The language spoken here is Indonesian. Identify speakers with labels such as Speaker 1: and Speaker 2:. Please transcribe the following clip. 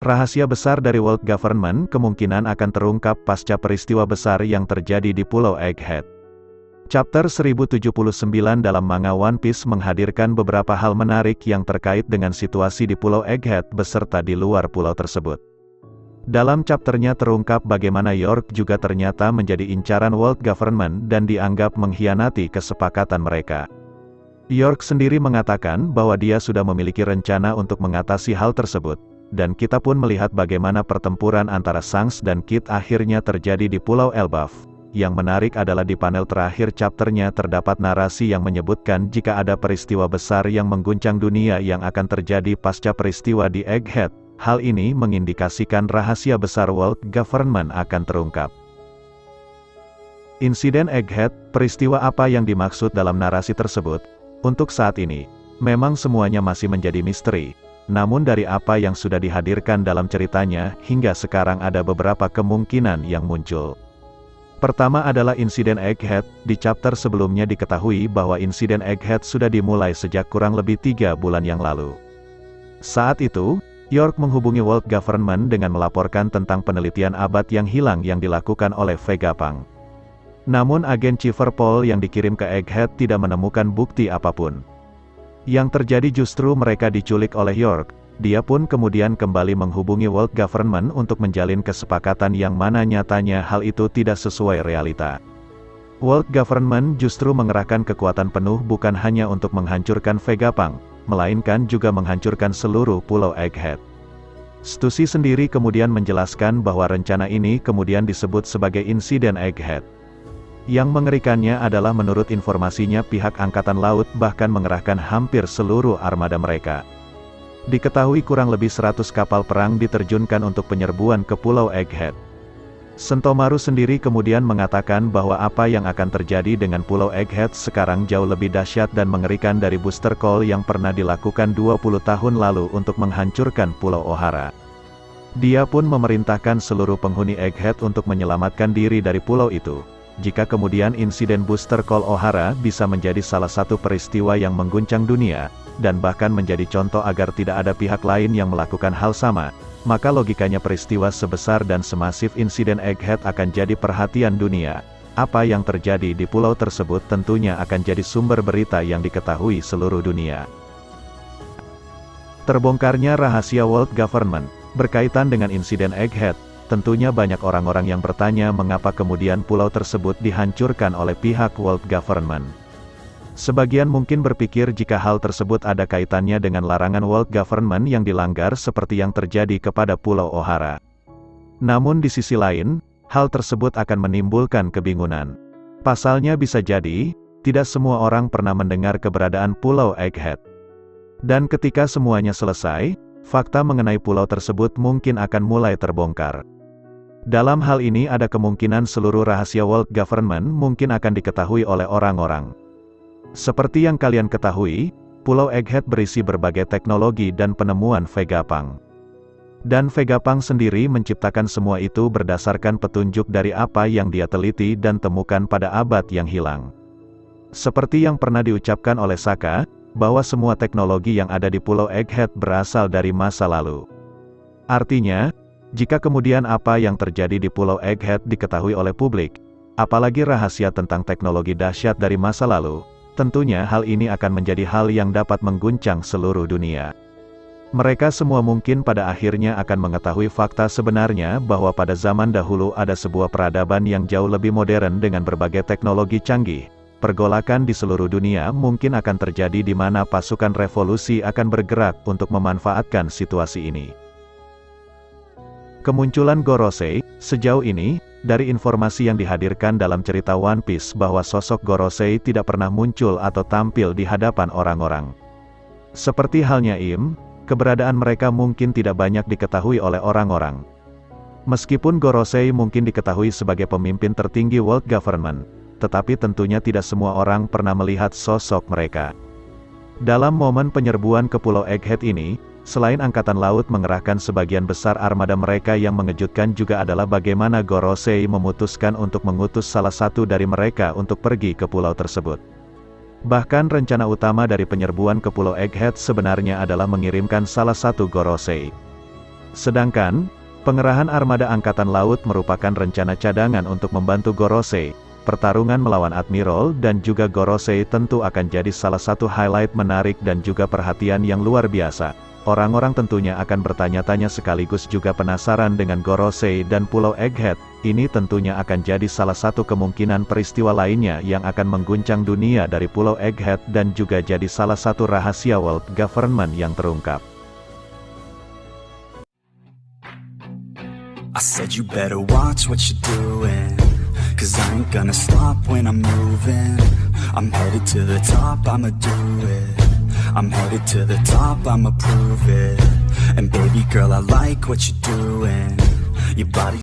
Speaker 1: Rahasia besar dari World Government kemungkinan akan terungkap pasca peristiwa besar yang terjadi di Pulau Egghead. Chapter 1079 dalam manga One Piece menghadirkan beberapa hal menarik yang terkait dengan situasi di Pulau Egghead beserta di luar pulau tersebut. Dalam chapternya terungkap bagaimana York juga ternyata menjadi incaran World Government dan dianggap mengkhianati kesepakatan mereka. York sendiri mengatakan bahwa dia sudah memiliki rencana untuk mengatasi hal tersebut, dan kita pun melihat bagaimana pertempuran antara Shanks dan Kid akhirnya terjadi di Pulau Elbaf. Yang menarik adalah di panel terakhir chapternya terdapat narasi yang menyebutkan jika ada peristiwa besar yang mengguncang dunia yang akan terjadi pasca peristiwa di Egghead. Hal ini mengindikasikan rahasia besar World Government akan terungkap. Insiden Egghead, peristiwa apa yang dimaksud dalam narasi tersebut? Untuk saat ini, memang semuanya masih menjadi misteri. Namun dari apa yang sudah dihadirkan dalam ceritanya, hingga sekarang ada beberapa kemungkinan yang muncul. Pertama adalah insiden Egghead. Di chapter sebelumnya diketahui bahwa insiden Egghead sudah dimulai sejak kurang lebih 3 bulan yang lalu. Saat itu, York menghubungi World Government dengan melaporkan tentang penelitian abad yang hilang yang dilakukan oleh Vegapunk. Namun agen Chiverpol yang dikirim ke Egghead tidak menemukan bukti apapun. Yang terjadi justru mereka diculik oleh York. Dia pun kemudian kembali menghubungi World Government untuk menjalin kesepakatan yang mana nyatanya hal itu tidak sesuai realita. World Government justru mengerahkan kekuatan penuh bukan hanya untuk menghancurkan Vegapunk, melainkan juga menghancurkan seluruh Pulau Egghead. Stussy sendiri kemudian menjelaskan bahwa rencana ini kemudian disebut sebagai insiden Egghead. Yang mengerikannya adalah menurut informasinya pihak Angkatan Laut bahkan mengerahkan hampir seluruh armada mereka. Diketahui kurang lebih 100 kapal perang diterjunkan untuk penyerbuan ke Pulau Egghead. Sentomaru sendiri kemudian mengatakan bahwa apa yang akan terjadi dengan Pulau Egghead sekarang jauh lebih dahsyat dan mengerikan dari booster call yang pernah dilakukan 20 tahun lalu untuk menghancurkan Pulau Ohara. Dia pun memerintahkan seluruh penghuni Egghead untuk menyelamatkan diri dari pulau itu. Jika kemudian insiden booster call Ohara bisa menjadi salah satu peristiwa yang mengguncang dunia, dan bahkan menjadi contoh agar tidak ada pihak lain yang melakukan hal sama, maka logikanya peristiwa sebesar dan semasif insiden Egghead akan jadi perhatian dunia. Apa yang terjadi di pulau tersebut tentunya akan jadi sumber berita yang diketahui seluruh dunia. Terbongkarnya rahasia World Government berkaitan dengan insiden Egghead, tentunya banyak orang-orang yang bertanya mengapa kemudian pulau tersebut dihancurkan oleh pihak World Government. Sebagian mungkin berpikir jika hal tersebut ada kaitannya dengan larangan World Government yang dilanggar seperti yang terjadi kepada Pulau Ohara. Namun di sisi lain, hal tersebut akan menimbulkan kebingungan. Pasalnya bisa jadi, tidak semua orang pernah mendengar keberadaan Pulau Egghead. Dan ketika semuanya selesai, fakta mengenai pulau tersebut mungkin akan mulai terbongkar. Dalam hal ini ada kemungkinan seluruh rahasia World Government mungkin akan diketahui oleh orang-orang. Seperti yang kalian ketahui, Pulau Egghead berisi berbagai teknologi dan penemuan Vegapunk. Dan Vegapunk sendiri menciptakan semua itu berdasarkan petunjuk dari apa yang dia teliti dan temukan pada abad yang hilang. Seperti yang pernah diucapkan oleh Sokka, bahwa semua teknologi yang ada di Pulau Egghead berasal dari masa lalu. Artinya, jika kemudian apa yang terjadi di Pulau Egghead diketahui oleh publik, apalagi rahasia tentang teknologi dahsyat dari masa lalu, tentunya hal ini akan menjadi hal yang dapat mengguncang seluruh dunia. Mereka semua mungkin pada akhirnya akan mengetahui fakta sebenarnya bahwa pada zaman dahulu ada sebuah peradaban yang jauh lebih modern dengan berbagai teknologi canggih. Pergolakan di seluruh dunia mungkin akan terjadi di mana pasukan revolusi akan bergerak untuk memanfaatkan situasi ini. Kemunculan Gorosei, sejauh ini, dari informasi yang dihadirkan dalam cerita One Piece bahwa sosok Gorosei tidak pernah muncul atau tampil di hadapan orang-orang. Seperti halnya Im, keberadaan mereka mungkin tidak banyak diketahui oleh orang-orang. Meskipun Gorosei mungkin diketahui sebagai pemimpin tertinggi World Government, tetapi tentunya tidak semua orang pernah melihat sosok mereka. Dalam momen penyerbuan ke Pulau Egghead ini, selain Angkatan Laut mengerahkan sebagian besar armada mereka, yang mengejutkan juga adalah bagaimana Gorosei memutuskan untuk mengutus salah satu dari mereka untuk pergi ke pulau tersebut. Bahkan rencana utama dari penyerbuan ke Pulau Egghead sebenarnya adalah mengirimkan salah satu Gorosei. Sedangkan, pengerahan armada Angkatan Laut merupakan rencana cadangan untuk membantu Gorosei. Pertarungan melawan Admiral dan juga Gorosei tentu akan jadi salah satu highlight menarik dan juga perhatian yang luar biasa. Orang-orang tentunya akan bertanya-tanya sekaligus juga penasaran dengan Gorosei dan Pulau Egghead. Ini tentunya akan jadi salah satu kemungkinan peristiwa lainnya yang akan mengguncang dunia dari Pulau Egghead dan juga jadi salah satu rahasia world government yang terungkap.
Speaker 2: I said you better watch what you're doing, 'cause I ain't gonna stop when I'm moving. I'm headed to the top, I'ma do it. I'm headed to the top, I'ma prove it. And baby girl, I like what you're doing. Your body